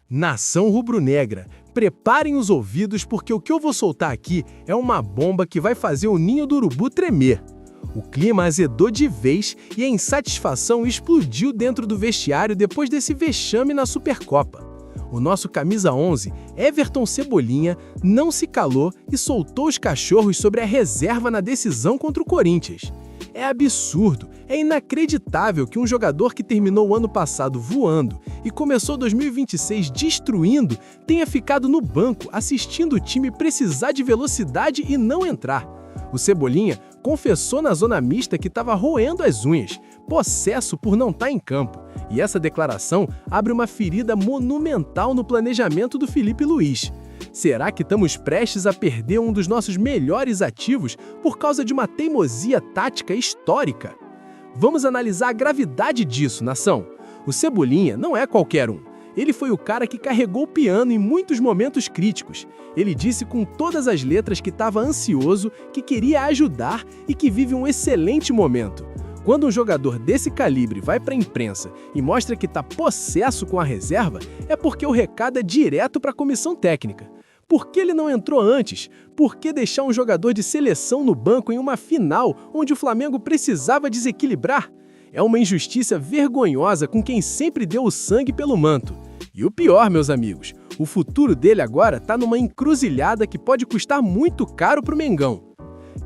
Nação rubro-negra, preparem os ouvidos porque o que eu vou soltar aqui é uma bomba que vai fazer o ninho do urubu tremer. O clima azedou de vez e a insatisfação explodiu dentro do vestiário depois desse vexame na Supercopa. O nosso camisa 11, Everton Cebolinha, não se calou e soltou os cachorros sobre a reserva na decisão contra o Corinthians. É absurdo, é inacreditável que um jogador que terminou o ano passado voando e começou 2026 destruindo tenha ficado no banco assistindo o time precisar de velocidade e não entrar. O Cebolinha confessou na zona mista que estava roendo as unhas, possesso por não estar em campo. E essa declaração abre uma ferida monumental no planejamento do Felipe Luiz. Será que estamos prestes a perder um dos nossos melhores ativos por causa de uma teimosia tática histórica? Vamos analisar a gravidade disso, nação. O Cebolinha não é qualquer um. Ele foi o cara que carregou o piano em muitos momentos críticos. Ele disse com todas as letras que estava ansioso, que queria ajudar e que vive um excelente momento. Quando um jogador desse calibre vai para a imprensa e mostra que está possesso com a reserva, é porque o recado é direto para a comissão técnica. Por que ele não entrou antes? Por que deixar um jogador de seleção no banco em uma final onde o Flamengo precisava desequilibrar? É uma injustiça vergonhosa com quem sempre deu o sangue pelo manto. E o pior, meus amigos, o futuro dele agora está numa encruzilhada que pode custar muito caro para o Mengão.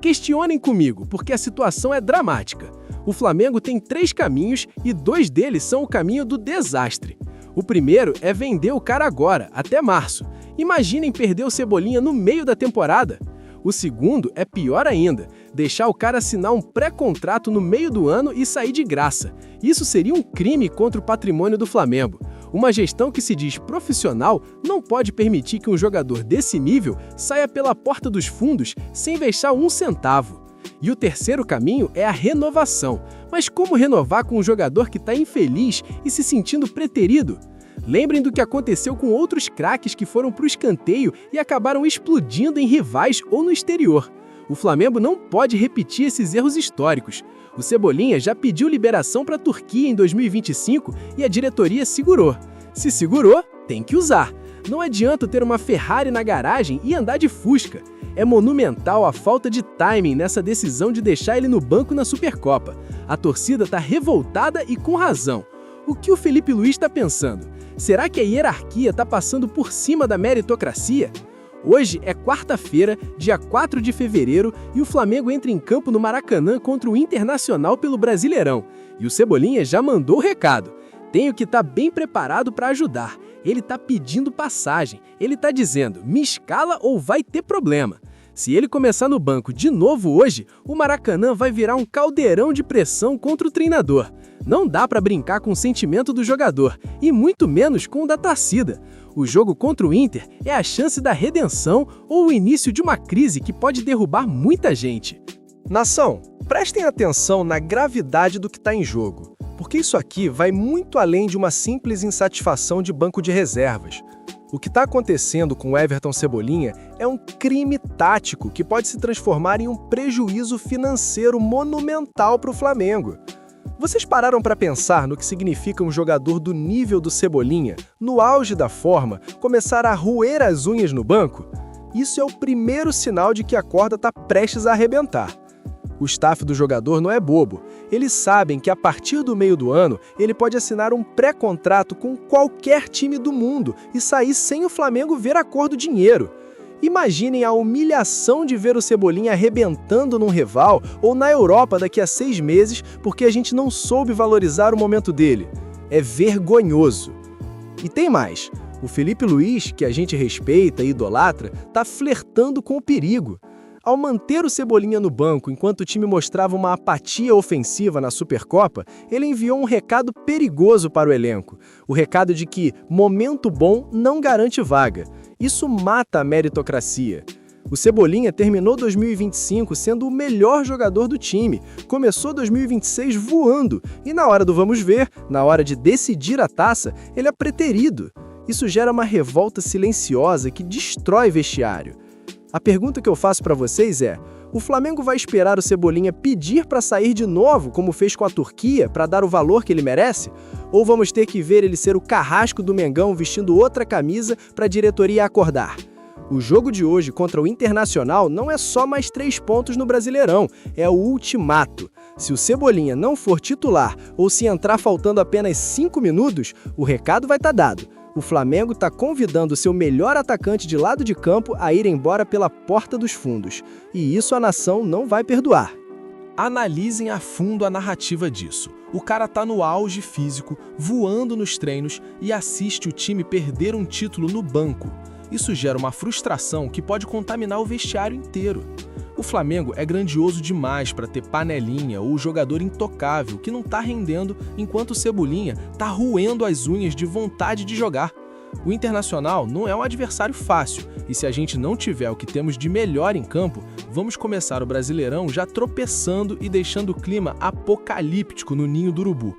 Questionem comigo, porque a situação é dramática. O Flamengo tem 3 caminhos e 2 deles são o caminho do desastre. O primeiro é vender o cara agora, até março. Imaginem perder o Cebolinha no meio da temporada. O segundo é pior ainda, deixar o cara assinar um pré-contrato no meio do ano e sair de graça. Isso seria um crime contra o patrimônio do Flamengo. Uma gestão que se diz profissional não pode permitir que um jogador desse nível saia pela porta dos fundos sem vestir um centavo. E o terceiro caminho é a renovação. Mas como renovar com um jogador que está infeliz e se sentindo preterido? Lembrem do que aconteceu com outros craques que foram para o escanteio e acabaram explodindo em rivais ou no exterior. O Flamengo não pode repetir esses erros históricos. O Cebolinha já pediu liberação para a Turquia em 2025 e a diretoria segurou. Se segurou, tem que usar. Não adianta ter uma Ferrari na garagem e andar de Fusca. É monumental a falta de timing nessa decisão de deixar ele no banco na Supercopa. A torcida está revoltada e com razão. O que o Felipe Luiz está pensando? Será que a hierarquia está passando por cima da meritocracia? Hoje é quarta-feira, dia 4 de fevereiro, e o Flamengo entra em campo no Maracanã contra o Internacional pelo Brasileirão. E o Cebolinha já mandou o recado. Tenho que estar bem preparado para ajudar. Ele está pedindo passagem. Ele está dizendo, me escala ou vai ter problema. Se ele começar no banco de novo hoje, o Maracanã vai virar um caldeirão de pressão contra o treinador. Não dá para brincar com o sentimento do jogador, e muito menos com o da torcida. O jogo contra o Inter é a chance da redenção ou o início de uma crise que pode derrubar muita gente. Nação, prestem atenção na gravidade do que está em jogo, porque isso aqui vai muito além de uma simples insatisfação de banco de reservas. O que está acontecendo com o Everton Cebolinha é um crime tático que pode se transformar em um prejuízo financeiro monumental para o Flamengo. Vocês pararam para pensar no que significa um jogador do nível do Cebolinha, no auge da forma, começar a roer as unhas no banco? Isso é o primeiro sinal de que a corda está prestes a arrebentar. O staff do jogador não é bobo. Eles sabem que a partir do meio do ano, ele pode assinar um pré-contrato com qualquer time do mundo e sair sem o Flamengo ver a cor do dinheiro. Imaginem a humilhação de ver o Cebolinha arrebentando num rival ou na Europa daqui a 6 meses porque a gente não soube valorizar o momento dele. É vergonhoso. E tem mais. O Felipe Luiz, que a gente respeita e idolatra, tá flertando com o perigo. Ao manter o Cebolinha no banco enquanto o time mostrava uma apatia ofensiva na Supercopa, ele enviou um recado perigoso para o elenco. O recado de que momento bom não garante vaga. Isso mata a meritocracia. O Cebolinha terminou 2025 sendo o melhor jogador do time, começou 2026 voando e na hora do vamos ver, na hora de decidir a taça, ele é preterido. Isso gera uma revolta silenciosa que destrói vestiário. A pergunta que eu faço para vocês é, o Flamengo vai esperar o Cebolinha pedir para sair de novo, como fez com a Turquia, para dar o valor que ele merece? Ou vamos ter que ver ele ser o carrasco do Mengão vestindo outra camisa para a diretoria acordar? O jogo de hoje contra o Internacional não é só mais 3 pontos no Brasileirão, é o ultimato. Se o Cebolinha não for titular ou se entrar faltando apenas 5 minutos, o recado vai estar dado. O Flamengo está convidando seu melhor atacante de lado de campo a ir embora pela porta dos fundos. E isso a nação não vai perdoar. Analisem a fundo a narrativa disso. O cara tá no auge físico, voando nos treinos e assiste o time perder um título no banco. Isso gera uma frustração que pode contaminar o vestiário inteiro. O Flamengo é grandioso demais para ter panelinha ou jogador intocável que não tá rendendo enquanto o Cebolinha tá roendo as unhas de vontade de jogar. O Internacional não é um adversário fácil e se a gente não tiver o que temos de melhor em campo, vamos começar o Brasileirão já tropeçando e deixando o clima apocalíptico no ninho do urubu.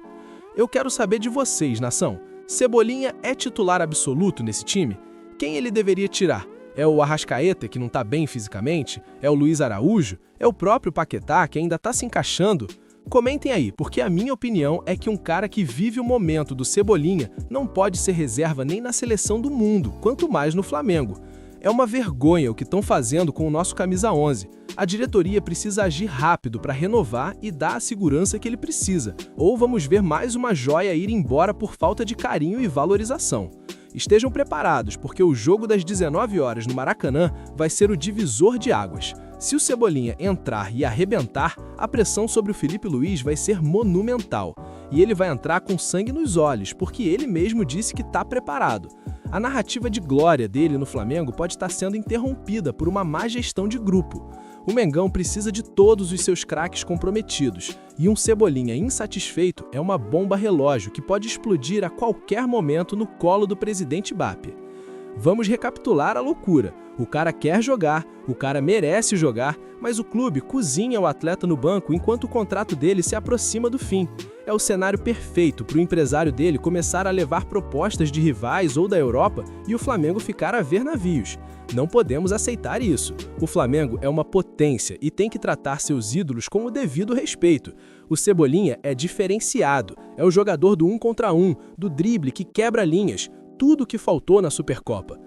Eu quero saber de vocês, nação. Cebolinha é titular absoluto nesse time? Quem ele deveria tirar? É o Arrascaeta, que não tá bem fisicamente? É o Luiz Araújo? É o próprio Paquetá, que ainda tá se encaixando? Comentem aí, porque a minha opinião é que um cara que vive o momento do Cebolinha não pode ser reserva nem na seleção do mundo, quanto mais no Flamengo. É uma vergonha o que estão fazendo com o nosso camisa 11. A diretoria precisa agir rápido para renovar e dar a segurança que ele precisa, ou vamos ver mais uma joia ir embora por falta de carinho e valorização. Estejam preparados, porque o jogo das 19 horas no Maracanã vai ser o divisor de águas. Se o Cebolinha entrar e arrebentar, a pressão sobre o Felipe Luiz vai ser monumental. E ele vai entrar com sangue nos olhos, porque ele mesmo disse que está preparado. A narrativa de glória dele no Flamengo pode estar sendo interrompida por uma má gestão de grupo. O Mengão precisa de todos os seus craques comprometidos, e um Cebolinha insatisfeito é uma bomba relógio que pode explodir a qualquer momento no colo do presidente Bape. Vamos recapitular a loucura. O cara quer jogar, o cara merece jogar, mas o clube cozinha o atleta no banco enquanto o contrato dele se aproxima do fim. É o cenário perfeito para o empresário dele começar a levar propostas de rivais ou da Europa e o Flamengo ficar a ver navios. Não podemos aceitar isso. O Flamengo é uma potência e tem que tratar seus ídolos com o devido respeito. O Cebolinha é diferenciado, é o jogador do 1 contra 1, do drible que quebra linhas, tudo o que faltou na Supercopa.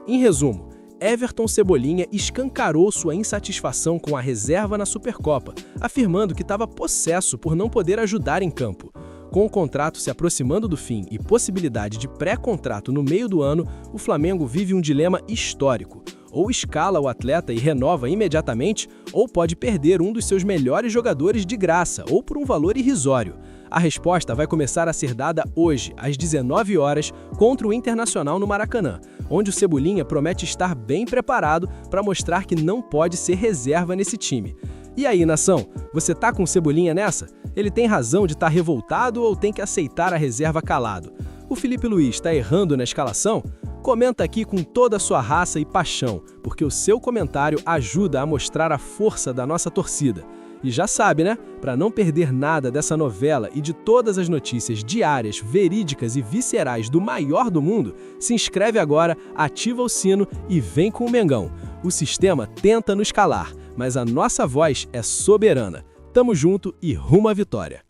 Em resumo, Everton Cebolinha escancarou sua insatisfação com a reserva na Supercopa, afirmando que estava possesso por não poder ajudar em campo. Com o contrato se aproximando do fim e possibilidade de pré-contrato no meio do ano, o Flamengo vive um dilema histórico. Ou escala o atleta e renova imediatamente, ou pode perder um dos seus melhores jogadores de graça ou por um valor irrisório. A resposta vai começar a ser dada hoje, às 19 horas, contra o Internacional no Maracanã, onde o Cebolinha promete estar bem preparado para mostrar que não pode ser reserva nesse time. E aí, nação, você tá com o Cebolinha nessa? Ele tem razão de estar revoltado ou tem que aceitar a reserva calado? O Felipe Luiz está errando na escalação? Comenta aqui com toda a sua raça e paixão, porque o seu comentário ajuda a mostrar a força da nossa torcida. E já sabe, né? Para não perder nada dessa novela e de todas as notícias diárias, verídicas e viscerais do maior do mundo, se inscreve agora, ativa o sino e vem com o Mengão. O sistema tenta nos calar, mas a nossa voz é soberana. Tamo junto e rumo à vitória.